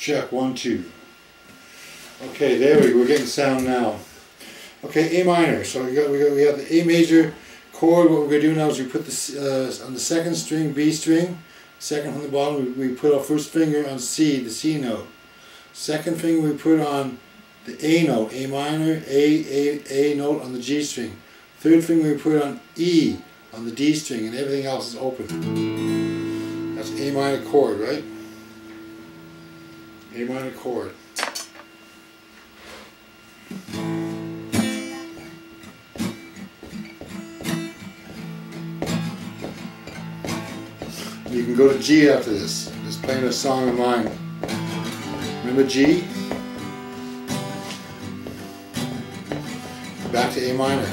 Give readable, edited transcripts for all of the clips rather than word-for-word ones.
Check, 1, 2. Okay, there we go. We're getting sound now. Okay, A minor. So we have the A major chord. What we're going to do now is we put this on the second string, B string. Second from the bottom, we put our first finger on C, the C note. Second finger we put on the A note, A minor, A note on the G string. Third finger we put on E on the D string, and everything else is open. That's A minor chord, right? A minor chord. You can go to G after this. Just playing a song of mine. Remember G? Back to A minor.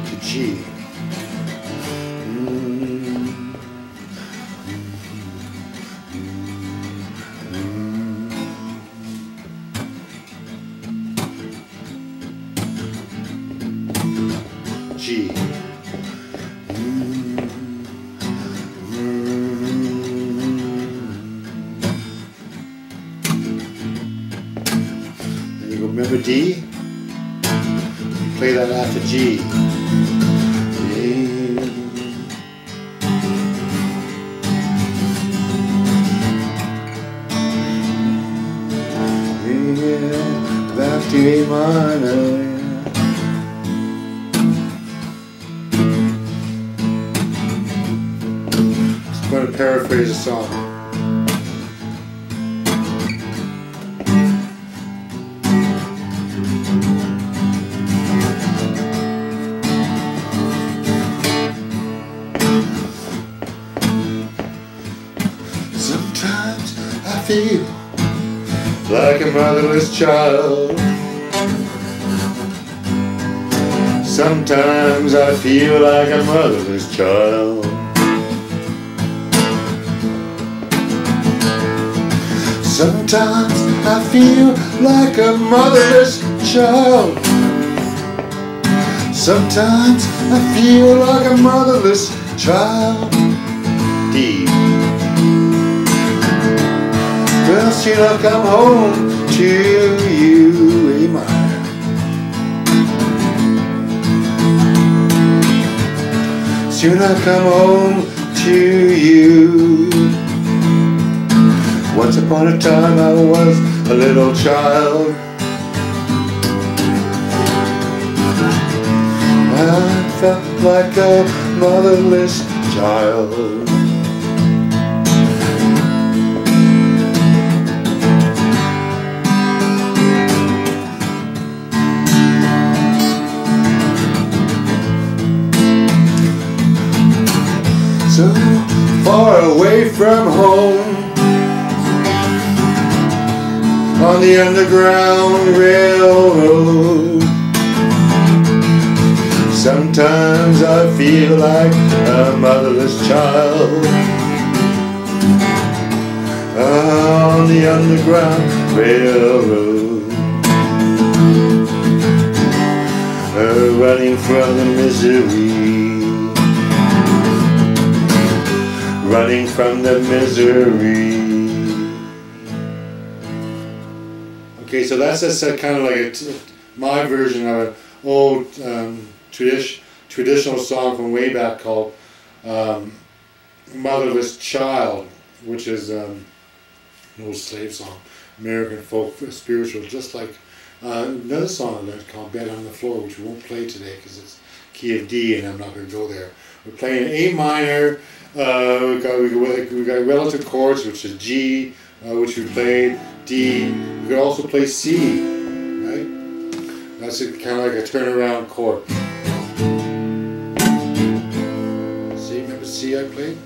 To G. G. And you go, remember D? You play that after G. Back to A minor. I'm going to paraphrase a song. Sometimes I feel like a motherless child. Sometimes I feel like a motherless child. Sometimes I feel like a motherless child. Sometimes I feel like a motherless child. D. Well, soon I'll come home to you, A minor. Soon I'll come home to you. Once upon a time I was a little child. I felt like a motherless child. So far away from home, on the Underground Railroad. Sometimes I feel like a motherless child. On the Underground Railroad, running from the misery, running from the misery. Okay, so that's just kind of like my version of an old traditional song from way back called Motherless Child, which is an old slave song, American folk spiritual, just like another song I learned called Bed on the Floor, which we won't play today because it's key of D and I'm not going to go there. We're playing A minor, we got relative chords, which is G, which we played, D. We could also play C, right? That's kind of like a turnaround chord. See, remember C I played?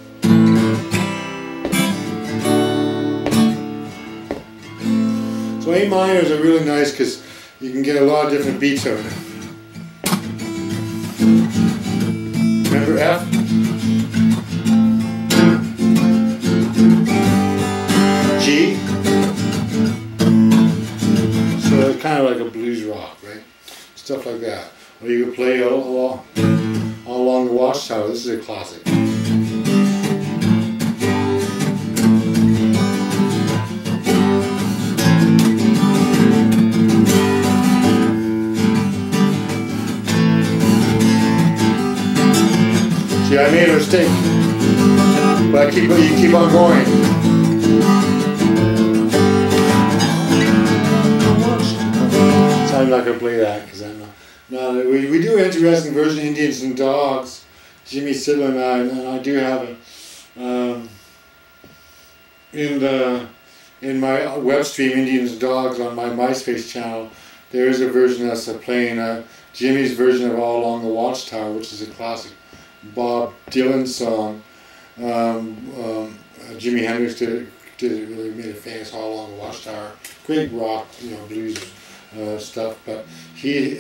So A minors are really nice because you can get a lot of different beats on it. Remember F? G? So kind of like a blues rock, right? Stuff like that. or you can play all along the Watchtower. This is a classic. See, I made a mistake, but you keep on going. So I'm not going to play that because I'm not. No, we do an interesting version of Indians and Dogs, Jimmy Sidler and I do have it in my web stream Indians and Dogs on my MySpace channel. There is a version that's playing Jimmy's version of All Along the Watchtower, which is a classic Bob Dylan song. Jimi Hendrix did it, really made it famous, All Along the Watchtower. Great rock, blues stuff. But Jimmy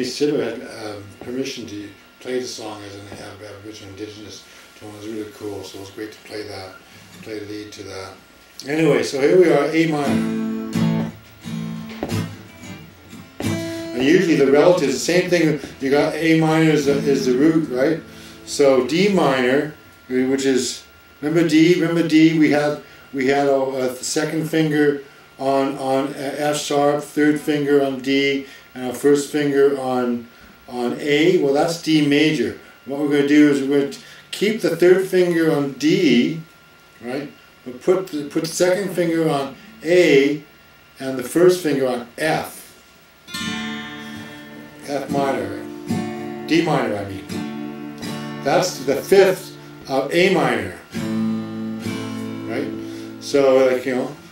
Sidler had permission to play the song as an Aboriginal Indigenous tone. It was really cool, so it was great to play that, play the lead to that. Anyway, so here we are, A minor. And usually the relatives, the same thing, you got A minor is the root, right? So D minor, which is, remember D, we had a second finger on F sharp, third finger on D, and a first finger on A. Well, that's D major. What we're going to do is we're going to keep the third finger on D, right? We'll put the second finger on A and the first finger on F. F minor, D minor I mean. That's the fifth of A minor, right? So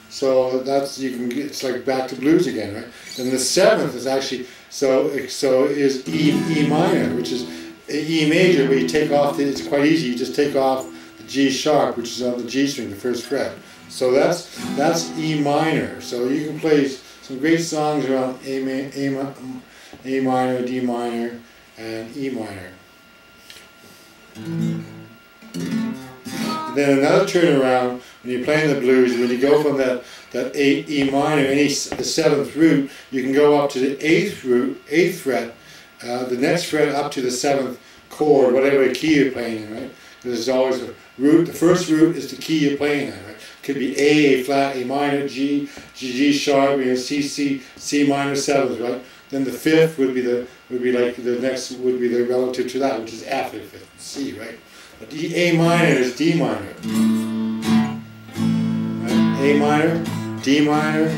so that's, it's like back to blues again, right? And the seventh is actually, so is E minor, which is E major, but you take off, it's quite easy, you just take off the G sharp, which is on the G string, the first fret. So that's E minor. So you can play some great songs around A minor, D minor, and E minor. Then another turnaround when you're playing the blues, when you go from that E minor, the seventh root, you can go up to the eighth fret, the next fret up to the seventh chord, whatever key you're playing in, right? There's always a root. The first root is the key you're playing in, right? Could be A flat, A minor, G sharp, C minor seventh, right? Then the fifth would be the relative to that, which is F, fifth, C, right? But A minor is D minor. Right? A minor, D minor.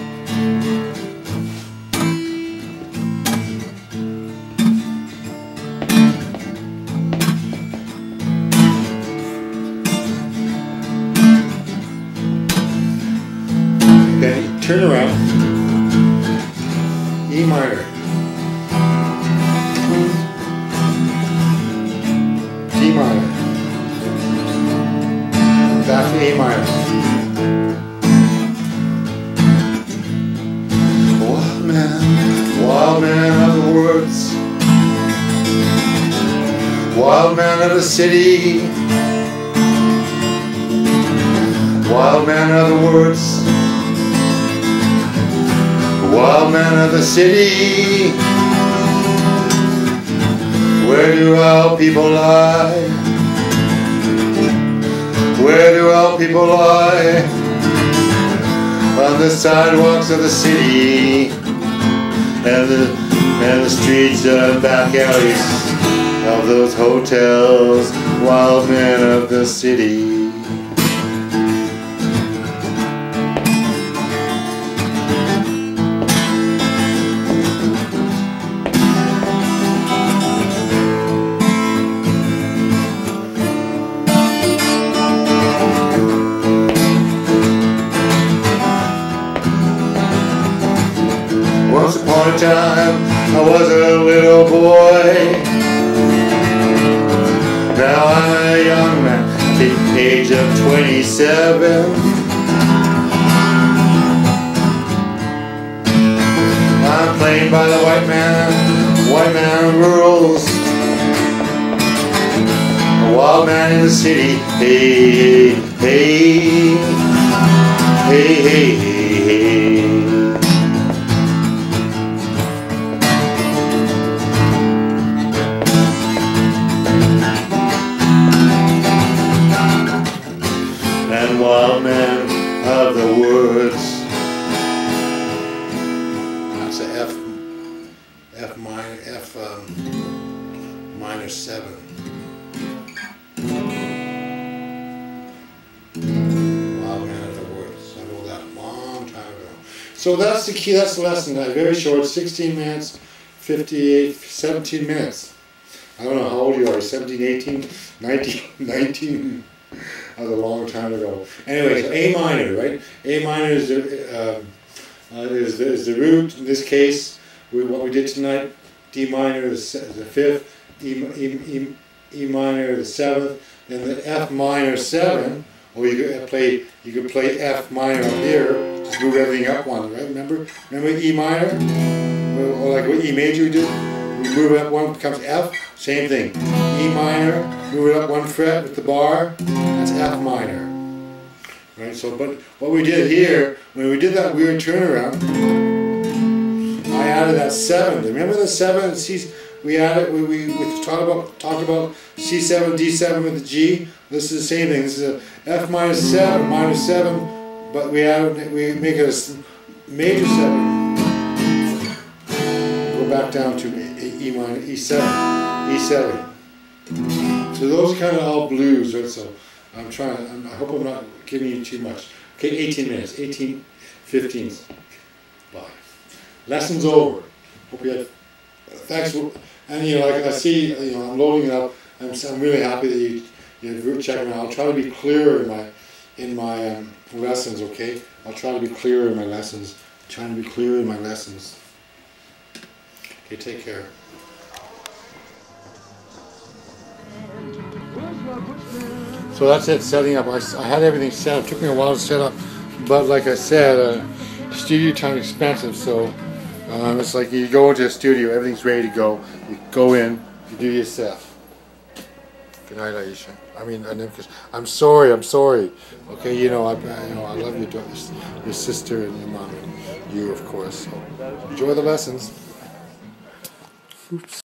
Then turn around. E minor. D minor. Back to A minor. Wild man of the woods, wild man of the city, wild man of the woods, wild man of the city. Where do our people lie? Where do our people lie? On the sidewalks of the city, and the streets and back alleys of those hotels, wild men of the city. Once upon a time, I was a little boy. Now I'm a young man at the age of 27. I'm playing by the white man rules. A wild man in the city. Hey, hey, hey, hey, hey, hey. F minor 7. Wildman of the Woods. I wrote that a long time ago. So that's the key, that's the lesson. Very short, 16 minutes, 58, 17 minutes. I don't know how old you are, 17, 18, 19, 19. That was a long time ago. Anyway, so A minor, right? A minor is the root. In this case, what we did tonight, D minor is the 5th, E minor the 7th, and the F minor 7. Or you could play F minor up here. Just move everything up one, right? Remember E minor, or like what E major did. We move it up one, becomes F. Same thing. E minor, move it up one fret with the bar. That's F minor. Right. So, but what we did here, when we did that weird turnaround, I added that 7. Remember the 7? We added. We talked about C7, D7 with the G. This is the same thing. This is a F minor 7, minor 7, but we make it a major 7. Go back down to E minor, E7, E7. So those kind of all blues, right? So I hope I'm not giving you too much. Okay, 18 minutes, 18, 15. Bye. Lesson's over. Hope you had. Thanks for, and like I see, I'm loading it up. I'm really happy that you're checking out. I'll try to be clearer in my lessons. Okay, I'll try to be clearer in my lessons. Trying to be clearer in my lessons. Okay, take care. So that's it, setting up. I had everything set up. It took me a while to set up, but like I said, studio time is expensive, so it's like you go into a studio, everything's ready to go. You go in, you do your stuff. Good night, Aisha. I mean, Nimkish. I'm sorry. Okay, I love your sister and your mom and you, of course. So enjoy the lessons. Oops.